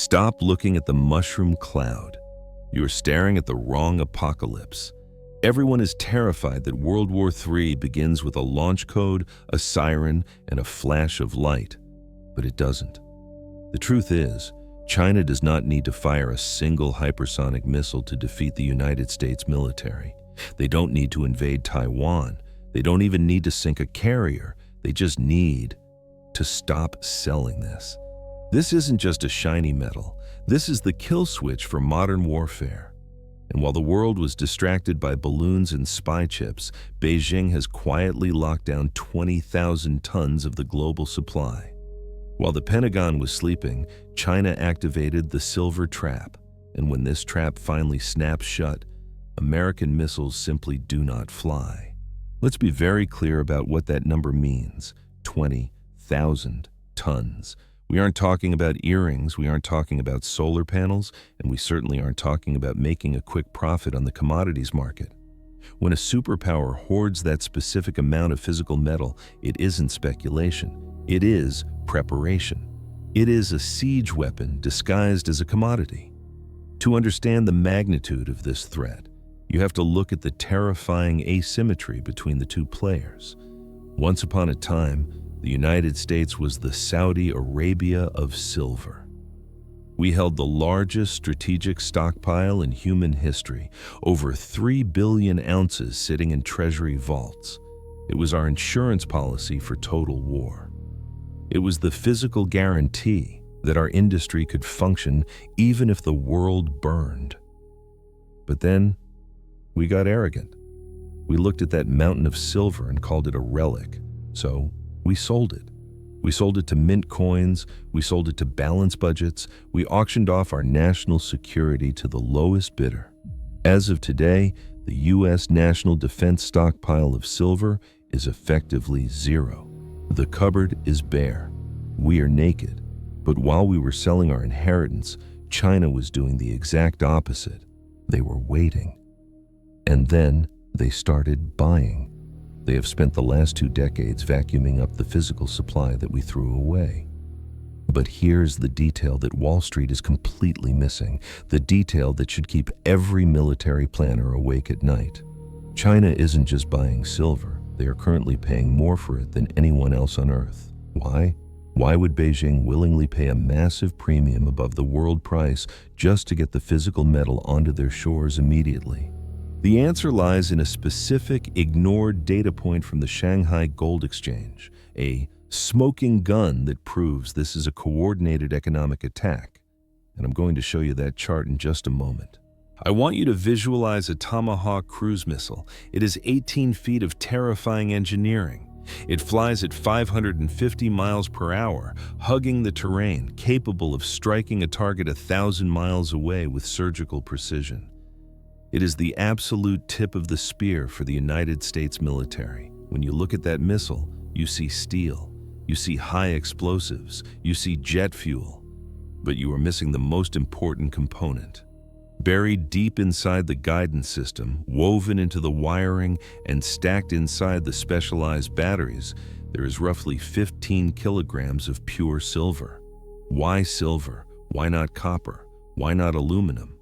Stop looking at the mushroom cloud. You're staring at the wrong apocalypse. Everyone is terrified that World War III begins with a launch code, a siren, and a flash of light. But it doesn't. The truth is, China does not need to fire a single hypersonic missile to defeat the United States military. They don't need to invade Taiwan. They don't even need to sink a carrier. They just need to stop selling this. This isn't just a shiny metal. This is the kill switch for modern warfare. And while the world was distracted by balloons and spy chips, Beijing has quietly locked down 20,000 tons of the global supply. While the Pentagon was sleeping, China activated the silver trap. And when this trap finally snaps shut, American missiles simply do not fly. Let's be very clear about what that number means. 20,000 tons. We aren't talking about earrings, we aren't talking about solar panels, and we certainly aren't talking about making a quick profit on the commodities market. When a superpower hoards that specific amount of physical metal, it isn't speculation. It is preparation. It is a siege weapon disguised as a commodity. To understand the magnitude of this threat, you have to look at the terrifying asymmetry between the two players. Once upon a time, the United States was the Saudi Arabia of silver. We held the largest strategic stockpile in human history, over 3 billion ounces sitting in treasury vaults. It was our insurance policy for total war. It was the physical guarantee that our industry could function even if the world burned. But then, we got arrogant. We looked at that mountain of silver and called it a relic, so we sold it. We sold it to mint coins, we sold it to balance budgets, we auctioned off our national security to the lowest bidder. As of today, the U.S. national defense stockpile of silver is effectively zero. The cupboard is bare. We are naked. But while we were selling our inheritance, China was doing the exact opposite. They were waiting. And then they started buying. They have spent the last 2 decades vacuuming up the physical supply that we threw away. But here's the detail that Wall Street is completely missing, the detail that should keep every military planner awake at night. China isn't just buying silver. They are currently paying more for it than anyone else on Earth. Why? Why would Beijing willingly pay a massive premium above the world price just to get the physical metal onto their shores immediately? The answer lies in a specific, ignored data point from the Shanghai Gold Exchange, a smoking gun that proves this is a coordinated economic attack. And I'm going to show you that chart in just a moment. I want you to visualize a Tomahawk cruise missile. It is 18 feet of terrifying engineering. It flies at 550 miles per hour, hugging the terrain, capable of striking a target 1,000 miles away with surgical precision. It is the absolute tip of the spear for the United States military. When you look at that missile, you see steel, you see high explosives, you see jet fuel, but you are missing the most important component. Buried deep inside the guidance system, woven into the wiring, and stacked inside the specialized batteries, there is roughly 15 kilograms of pure silver. Why silver? Why not copper? Why not aluminum?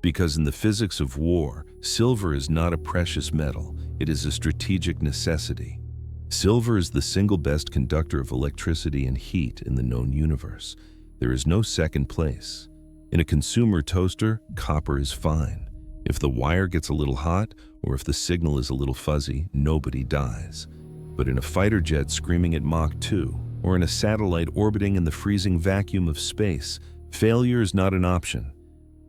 Because in the physics of war, silver is not a precious metal, it is a strategic necessity. Silver is the single best conductor of electricity and heat in the known universe. There is no second place. In a consumer toaster, copper is fine. If the wire gets a little hot, or if the signal is a little fuzzy, nobody dies. But in a fighter jet screaming at Mach 2, or in a satellite orbiting in the freezing vacuum of space, failure is not an option.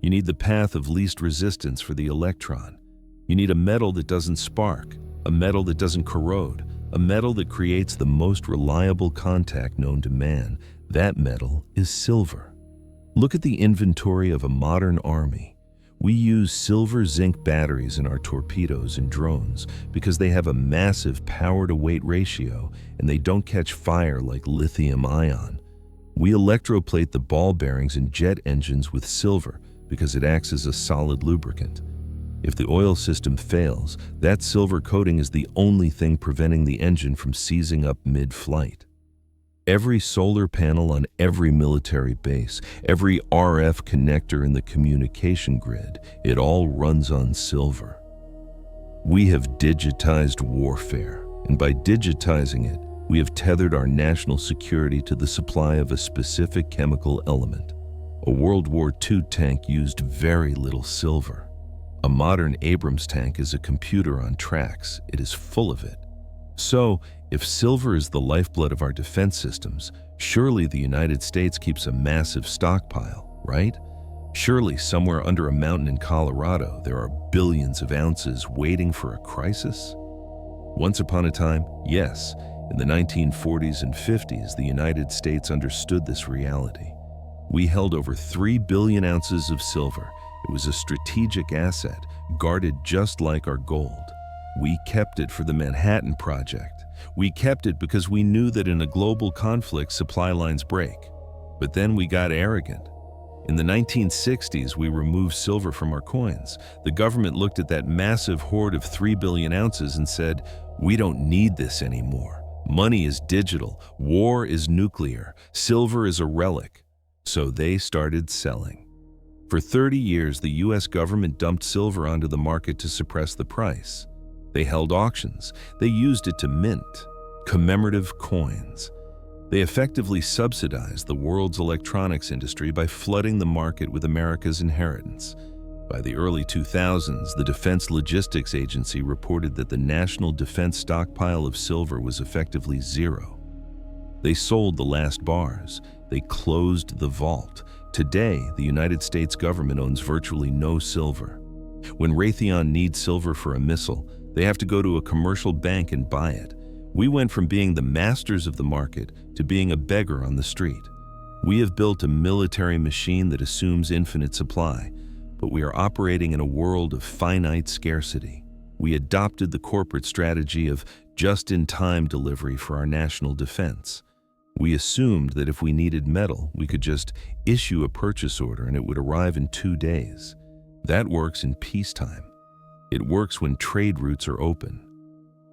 You need the path of least resistance for the electron. You need a metal that doesn't spark, a metal that doesn't corrode, a metal that creates the most reliable contact known to man. That metal is silver. Look at the inventory of a modern army. We use silver-zinc batteries in our torpedoes and drones because they have a massive power-to-weight ratio and they don't catch fire like lithium-ion. We electroplate the ball bearings in jet engines with silver because it acts as a solid lubricant. If the oil system fails, that silver coating is the only thing preventing the engine from seizing up mid-flight. Every solar panel on every military base, every RF connector in the communication grid, it all runs on silver. We have digitized warfare, and by digitizing it, we have tethered our national security to the supply of a specific chemical element. A World War II tank used very little silver. A modern Abrams tank is a computer on tracks. It is full of it. So, if silver is the lifeblood of our defense systems, surely the United States keeps a massive stockpile, right? Surely somewhere under a mountain in Colorado, there are billions of ounces waiting for a crisis? Once upon a time, yes. In the 1940s and 50s, the United States understood this reality. We held over 3 billion ounces of silver. It was a strategic asset, guarded just like our gold. We kept it for the Manhattan Project. We kept it because we knew that in a global conflict, supply lines break. But then we got arrogant. In the 1960s, we removed silver from our coins. The government looked at that massive hoard of 3 billion ounces and said, "We don't need this anymore. Money is digital. War is nuclear. Silver is a relic." So they started selling. For 30 years, the US government dumped silver onto the market to suppress the price. They held auctions. They used it to mint commemorative coins. They effectively subsidized the world's electronics industry by flooding the market with America's inheritance. By the early 2000s, the Defense Logistics Agency reported that the national defense stockpile of silver was effectively zero. They sold the last bars. They closed the vault. Today, the United States government owns virtually no silver. When Raytheon needs silver for a missile, they have to go to a commercial bank and buy it. We went from being the masters of the market to being a beggar on the street. We have built a military machine that assumes infinite supply, but we are operating in a world of finite scarcity. We adopted the corporate strategy of just-in-time delivery for our national defense. We assumed that if we needed metal, we could just issue a purchase order and it would arrive in 2 days. That works in peacetime. It works when trade routes are open.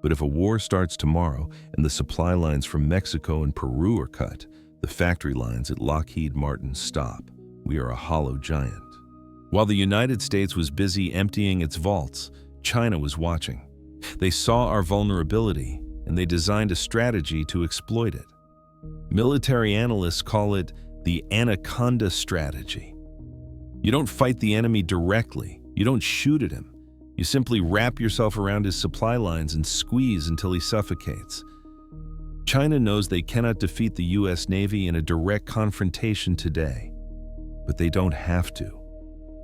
But if a war starts tomorrow and the supply lines from Mexico and Peru are cut, the factory lines at Lockheed Martin stop. We are a hollow giant. While the United States was busy emptying its vaults, China was watching. They saw our vulnerability and they designed a strategy to exploit it. Military analysts call it the anaconda strategy. You don't fight the enemy directly. You don't shoot at him. You simply wrap yourself around his supply lines and squeeze until he suffocates. China knows they cannot defeat the US Navy in a direct confrontation today, but they don't have to.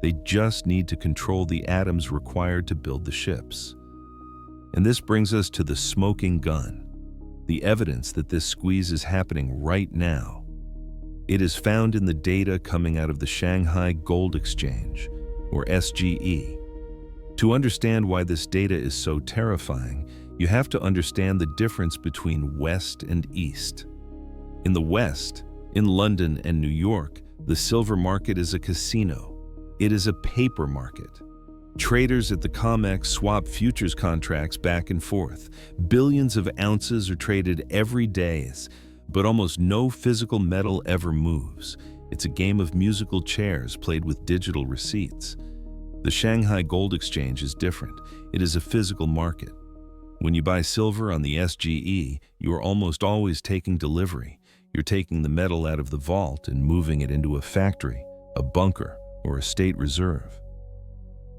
They just need to control the atoms required to build the ships. And this brings us to the smoking gun, the evidence that this squeeze is happening right now. It is found in the data coming out of the Shanghai Gold Exchange, or SGE. To understand why this data is so terrifying, you have to understand the difference between West and East. In the West, in London and New York, the silver market is a casino. It is a paper market. Traders at the COMEX swap futures contracts back and forth. Billions of ounces are traded every day, but almost no physical metal ever moves. It's a game of musical chairs played with digital receipts. The Shanghai Gold Exchange is different. It is a physical market. When you buy silver on the SGE, you are almost always taking delivery. You're taking the metal out of the vault and moving it into a factory, a bunker, or a state reserve.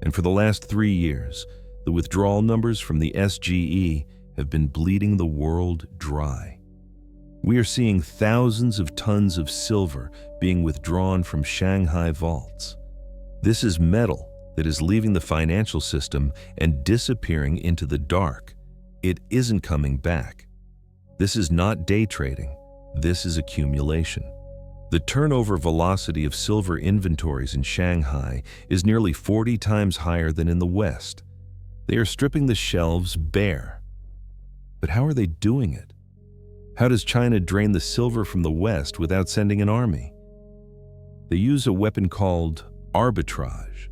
And for the last 3 years, the withdrawal numbers from the SGE have been bleeding the world dry. We are seeing thousands of tons of silver being withdrawn from Shanghai vaults. This is metal that is leaving the financial system and disappearing into the dark. It isn't coming back. This is not day trading. This is accumulation. The turnover velocity of silver inventories in Shanghai is nearly 40 times higher than in the West. They are stripping the shelves bare. But how are they doing it? How does China drain the silver from the West without sending an army? They use a weapon called arbitrage.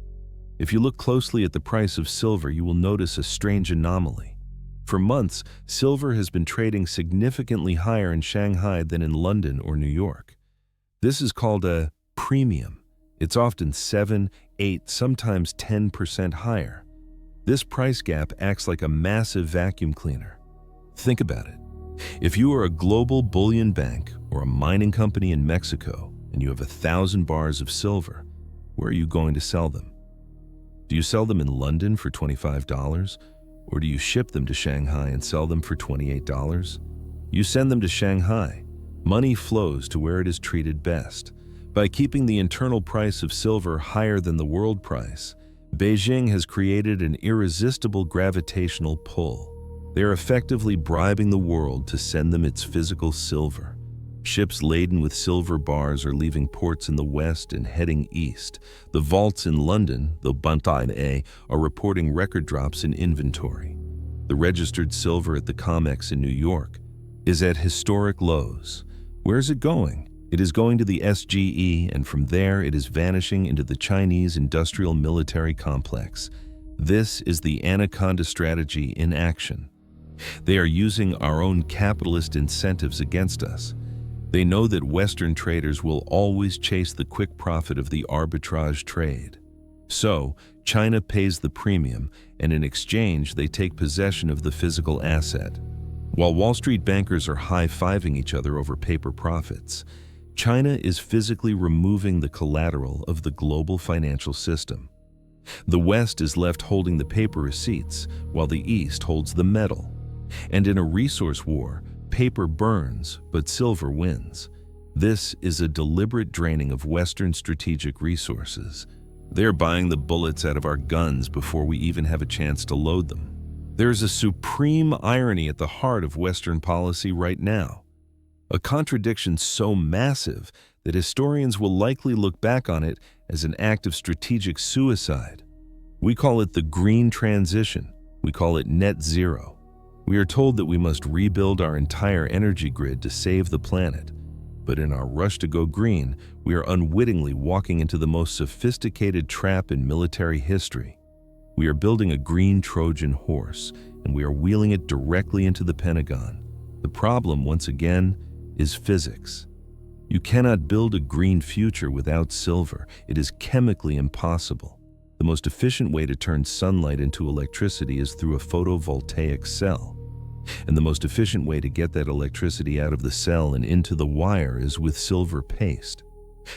If you look closely at the price of silver, you will notice a strange anomaly. For months, silver has been trading significantly higher in Shanghai than in London or New York. This is called a premium. It's often 7, 8, sometimes 10% higher. This price gap acts like a massive vacuum cleaner. Think about it. If you are a global bullion bank or a mining company in Mexico and you have 1,000 bars of silver, where are you going to sell them? Do you sell them in London for $25? Or do you ship them to Shanghai and sell them for $28? You send them to Shanghai. Money flows to where it is treated best. By keeping the internal price of silver higher than the world price, Beijing has created an irresistible gravitational pull. They are effectively bribing the world to send them its physical silver. Ships laden with silver bars are leaving ports in the west and heading east. The vaults in London, the Bantai, are reporting record drops in inventory. The registered silver at the COMEX in New York is at historic lows. Where is it going? It is going to the SGE, and from there it is vanishing into the Chinese industrial military complex. This is the Anaconda strategy in action. They are using our own capitalist incentives against us. They know that Western traders will always chase the quick profit of the arbitrage trade. So, China pays the premium, and in exchange they take possession of the physical asset. While Wall Street bankers are high-fiving each other over paper profits, China is physically removing the collateral of the global financial system. The West is left holding the paper receipts, while the East holds the metal. And in a resource war, paper burns, but silver wins. This is a deliberate draining of Western strategic resources. They're buying the bullets out of our guns before we even have a chance to load them. There is a supreme irony at the heart of Western policy right now. A contradiction so massive that historians will likely look back on it as an act of strategic suicide. We call it the green transition. We call it net zero. We are told that we must rebuild our entire energy grid to save the planet. But in our rush to go green, we are unwittingly walking into the most sophisticated trap in military history. We are building a green Trojan horse, and we are wheeling it directly into the Pentagon. The problem, once again, is physics. You cannot build a green future without silver. It is chemically impossible. The most efficient way to turn sunlight into electricity is through a photovoltaic cell. And the most efficient way to get that electricity out of the cell and into the wire is with silver paste.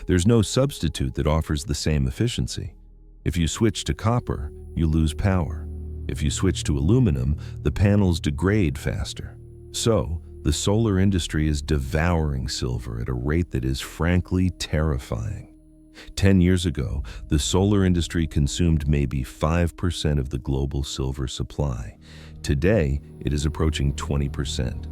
There's no substitute that offers the same efficiency. If you switch to copper, you lose power. If you switch to aluminum, the panels degrade faster. So, the solar industry is devouring silver at a rate that is frankly terrifying. 10 years ago, the solar industry consumed maybe 5% of the global silver supply. Today, it is approaching 20%.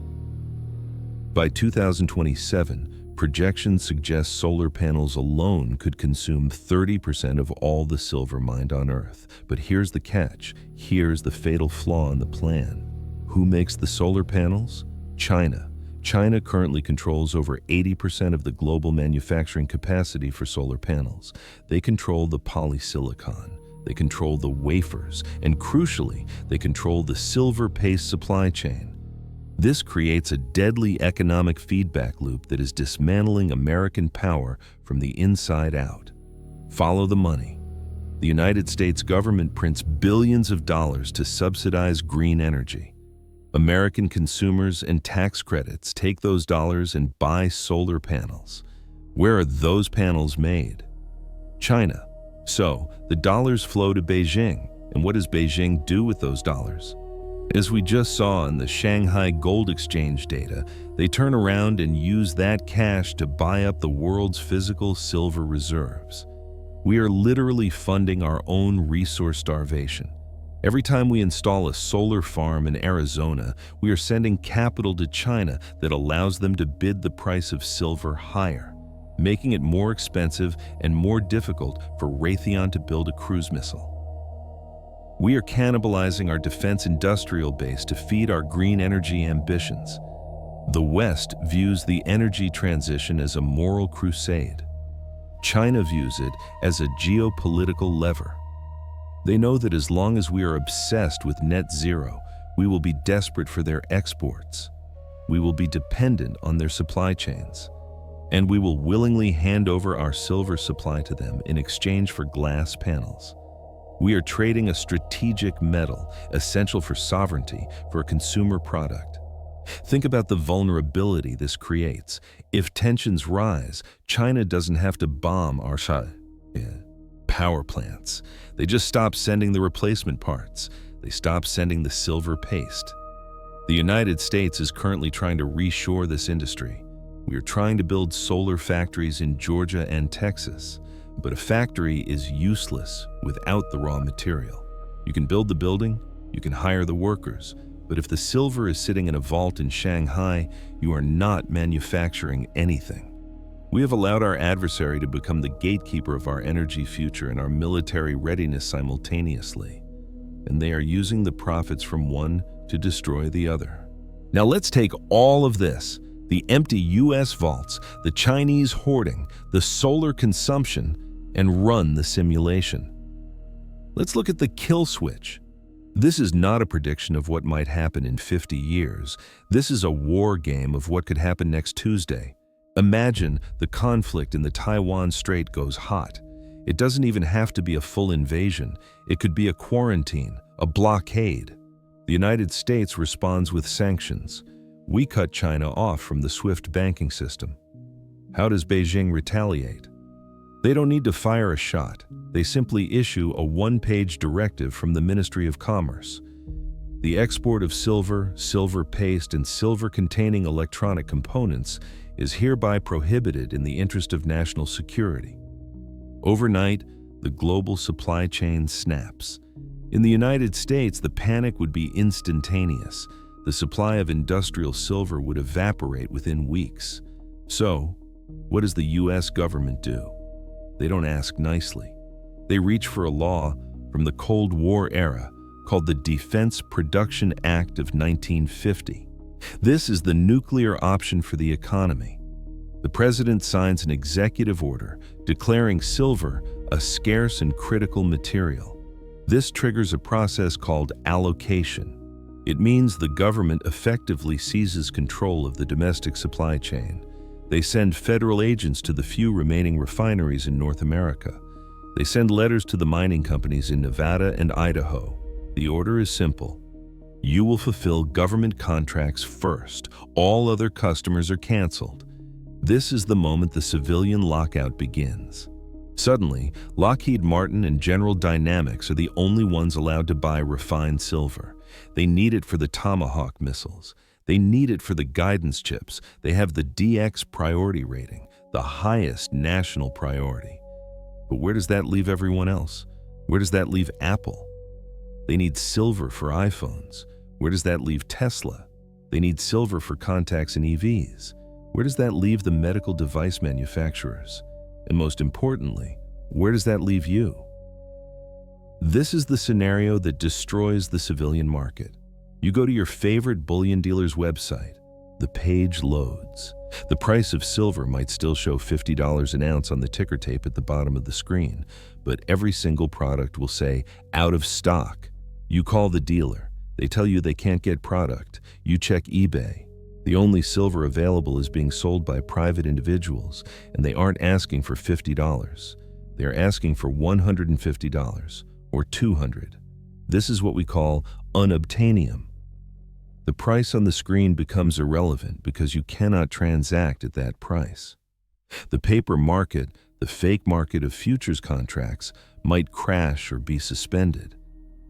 By 2027, projections suggest solar panels alone could consume 30% of all the silver mined on Earth. But here's the catch. Here's the fatal flaw in the plan. Who makes the solar panels? China. China currently controls over 80% of the global manufacturing capacity for solar panels. They control the polysilicon, they control the wafers, and crucially, they control the silver paste supply chain. This creates a deadly economic feedback loop that is dismantling American power from the inside out. Follow the money. The United States government prints billions of dollars to subsidize green energy. American consumers and tax credits take those dollars and buy solar panels. Where are those panels made? China. So, the dollars flow to Beijing. And what does Beijing do with those dollars? As we just saw in the Shanghai Gold Exchange data, they turn around and use that cash to buy up the world's physical silver reserves. We are literally funding our own resource starvation. Every time we install a solar farm in Arizona, we are sending capital to China that allows them to bid the price of silver higher, making it more expensive and more difficult for Raytheon to build a cruise missile. We are cannibalizing our defense industrial base to feed our green energy ambitions. The West views the energy transition as a moral crusade. China views it as a geopolitical lever. They know that as long as we are obsessed with net zero, We will be desperate for their exports. We will be dependent on their supply chains. And we will willingly hand over our silver supply to them in exchange for glass panels. We are trading a strategic metal, essential for sovereignty, for a consumer product. Think about the vulnerability this creates. If tensions rise, China doesn't have to bomb our power plants. They just stop sending the replacement parts. They stop sending the silver paste. The United States is currently trying to reshore this industry. We are trying to build solar factories in Georgia and Texas, but a factory is useless without the raw material. You can build the building, you can hire the workers, but if the silver is sitting in a vault in Shanghai, you are not manufacturing anything. We have allowed our adversary to become the gatekeeper of our energy future and our military readiness simultaneously, and they are using the profits from one to destroy the other. Now let's take all of this, the empty US vaults, the Chinese hoarding, the solar consumption, and run the simulation. Let's look at the kill switch. This is not a prediction of what might happen in 50 years. This is a war game of what could happen next Tuesday. Imagine the conflict in the Taiwan Strait goes hot. It doesn't even have to be a full invasion. It could be a quarantine, a blockade. The United States responds with sanctions. We cut China off from the SWIFT banking system. How does Beijing retaliate? They don't need to fire a shot. They simply issue a one-page directive from the Ministry of Commerce. The export of silver, silver paste, and silver-containing electronic components is hereby prohibited in the interest of national security. Overnight, the global supply chain snaps. In the United States, the panic would be instantaneous. The supply of industrial silver would evaporate within weeks. So, what does the US government do? They don't ask nicely. They reach for a law from the Cold War era called the Defense Production Act of 1950. This is the nuclear option for the economy. The president signs an executive order declaring silver a scarce and critical material. This triggers a process called allocation. It means the government effectively seizes control of the domestic supply chain. They send federal agents to the few remaining refineries in North America. They send letters to the mining companies in Nevada and Idaho. The order is simple. You will fulfill government contracts first. All other customers are canceled. This is the moment the civilian lockout begins. Suddenly, Lockheed Martin and General Dynamics are the only ones allowed to buy refined silver. They need it for the Tomahawk missiles. They need it for the guidance chips. They have the DX priority rating, the highest national priority. But where does that leave everyone else? Where does that leave Apple? They need silver for iPhones. Where does that leave Tesla? They need silver for contacts and EVs. Where does that leave the medical device manufacturers? And most importantly, where does that leave you? This is the scenario that destroys the civilian market. You go to your favorite bullion dealer's website. The page loads. The price of silver might still show $50 an ounce on the ticker tape at the bottom of the screen, but every single product will say, out of stock. You call the dealer. They tell you they can't get product. You check eBay. The only silver available is being sold by private individuals, and they aren't asking for $50. They're asking for $150 or $200. This is what we call unobtainium. The price on the screen becomes irrelevant because you cannot transact at that price. The paper market, the fake market of futures contracts, might crash or be suspended.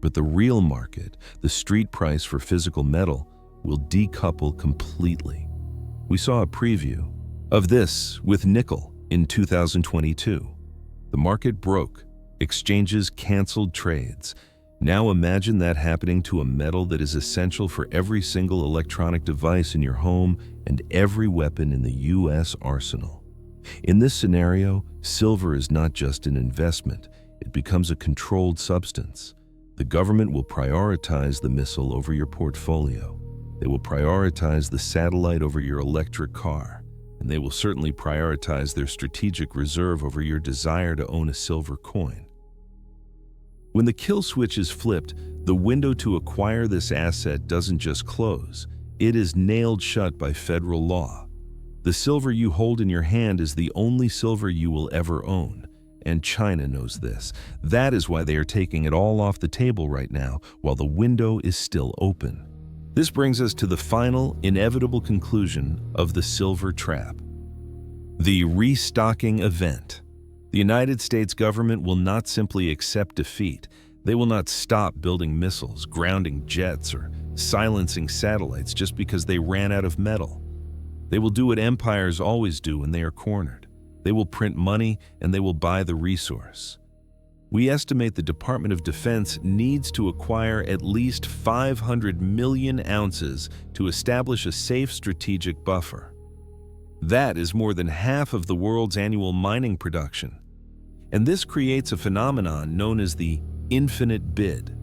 But the real market, the street price for physical metal, will decouple completely. We saw a preview of this with nickel in 2022. The market broke, exchanges canceled trades. Now imagine that happening to a metal that is essential for every single electronic device in your home and every weapon in the US arsenal. In this scenario, silver is not just an investment, it becomes a controlled substance. The government will prioritize the missile over your portfolio. They will prioritize the satellite over your electric car, and they will certainly prioritize their strategic reserve over your desire to own a silver coin. When the kill switch is flipped, the window to acquire this asset doesn't just close, it is nailed shut by federal law. The silver you hold in your hand is the only silver you will ever own, and China knows this. That is why they are taking it all off the table right now, while the window is still open. This brings us to the final, inevitable conclusion of the silver trap. The restocking event. The United States government will not simply accept defeat. They will not stop building missiles, grounding jets, or silencing satellites just because they ran out of metal. They will do what empires always do when they are cornered. They will print money and they will buy the resource. We estimate the Department of Defense needs to acquire at least 500 million ounces to establish a safe strategic buffer. That is more than half of the world's annual mining production. And this creates a phenomenon known as the infinite bid.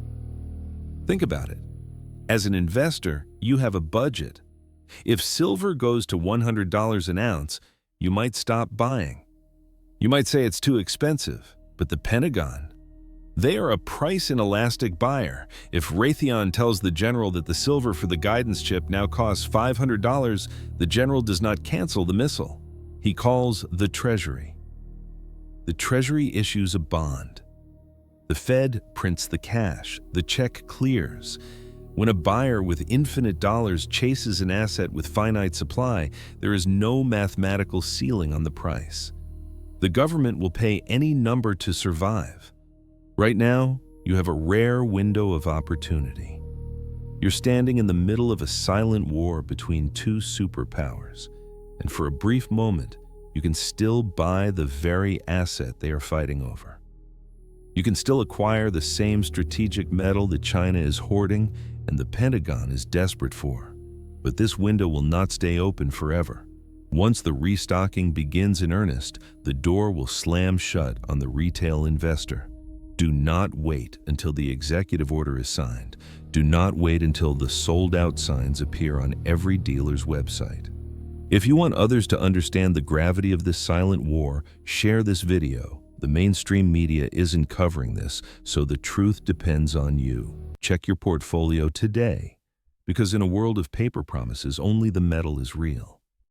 Think about it. As an investor, you have a budget. If silver goes to $100 an ounce, you might stop buying. You might say it's too expensive, but the Pentagon, they are a price-inelastic buyer. If Raytheon tells the general that the silver for the guidance chip now costs $500, the general does not cancel the missile. He calls the Treasury. The Treasury issues a bond. The Fed prints the cash. The check clears. When a buyer with infinite dollars chases an asset with finite supply, there is no mathematical ceiling on the price. The government will pay any number to survive. Right now, you have a rare window of opportunity. You're standing in the middle of a silent war between two superpowers, and for a brief moment, you can still buy the very asset they are fighting over. You can still acquire the same strategic metal that China is hoarding and the Pentagon is desperate for. But this window will not stay open forever. Once the restocking begins in earnest, the door will slam shut on the retail investor. Do not wait until the executive order is signed. Do not wait until the sold-out signs appear on every dealer's website. If you want others to understand the gravity of this silent war, share this video. The mainstream media isn't covering this, so the truth depends on you. Check your portfolio today, because in a world of paper promises, only the metal is real.